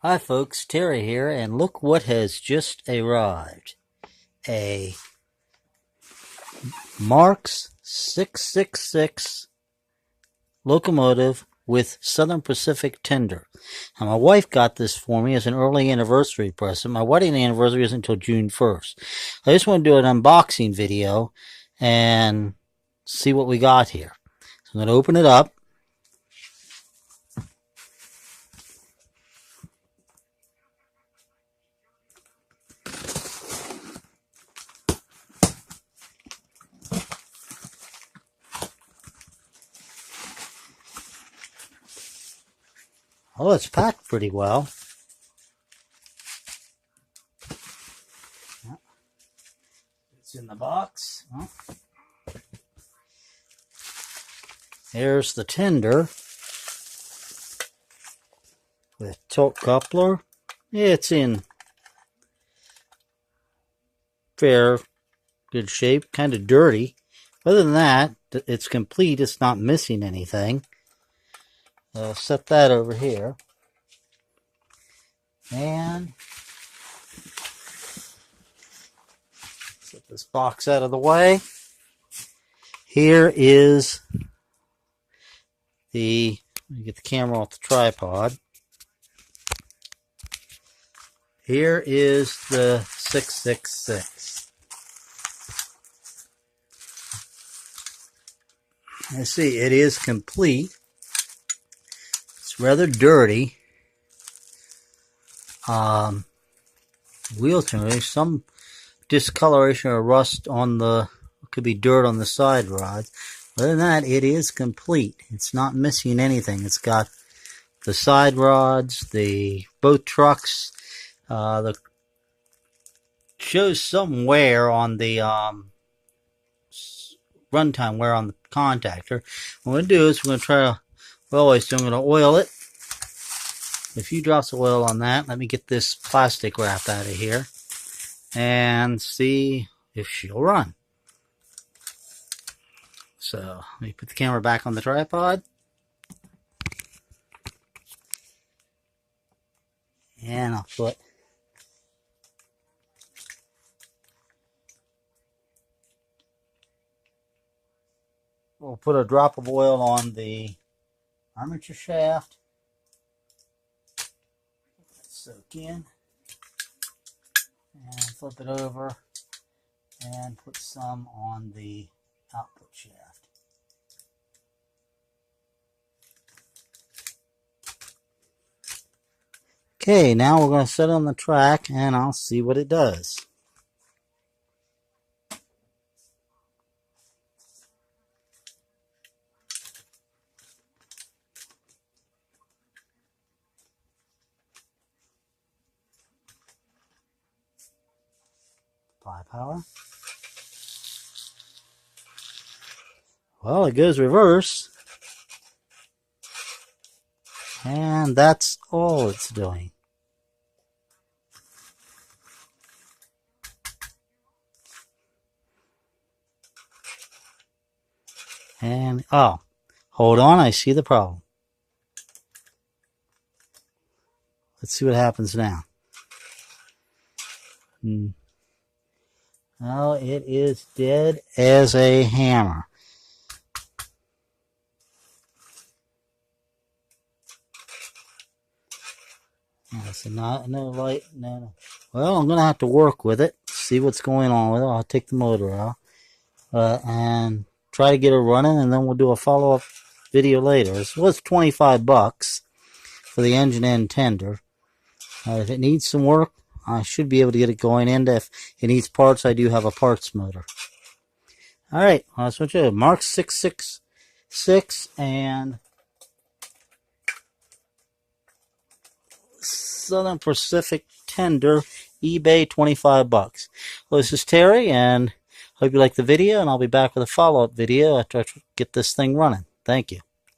Hi folks, Terry here, and look what has just arrived. A Marx 666 locomotive with Southern Pacific tender. Now my wife got this for me as an early anniversary present. My wedding anniversary isn't until June 1st. I just want to do an unboxing video and see what we got here. So I'm going to open it up. Oh, it's packed pretty well. It's in the box. There's the tender with tilt coupler. It's in fair good shape, kind of dirty. Other than that, it's complete. It's not missing anything. I'll set that over here. And set this box out of the way. Here is let me get the camera off the tripod. Here is the 666. You see, it is complete. It's rather dirty. Wheel trim, there's some discoloration or rust on could be dirt on the side rods. Other than that, it is complete. It's not missing anything. It's got the side rods, both trucks. Shows some wear on the runtime wear on the contactor. What we're going to do is we're going to try to, well, always do, I'm going to oil it. A few drops of oil on that. Let me get this plastic wrap out of here and see if she'll run. So let me put the camera back on the tripod. And we'll put a drop of oil on the armature shaft. Let it soak in. And flip it over and put some on the output shaft. Okay, now we're going to set it on the track and I'll see what it does. Apply power. Well, it goes reverse. And that's all it's doing. And, oh, hold on, I see the problem. Let's see what happens now. Oh, it is dead as a hammer. So no light, no. Well, I'm gonna have to work with it, see what's going on with it. I'll take the motor out and try to get it running, and then we'll do a follow-up video later. This was $25 for the engine and tender. If it needs some work, I should be able to get it going. And if it needs parts, I do have a parts motor. All right, well, that's what you do. Marx 666 and Southern Pacific tender, eBay, $25. Well, this is Terry, and hope you like the video, and I'll be back with a follow-up video after I get this thing running. Thank you.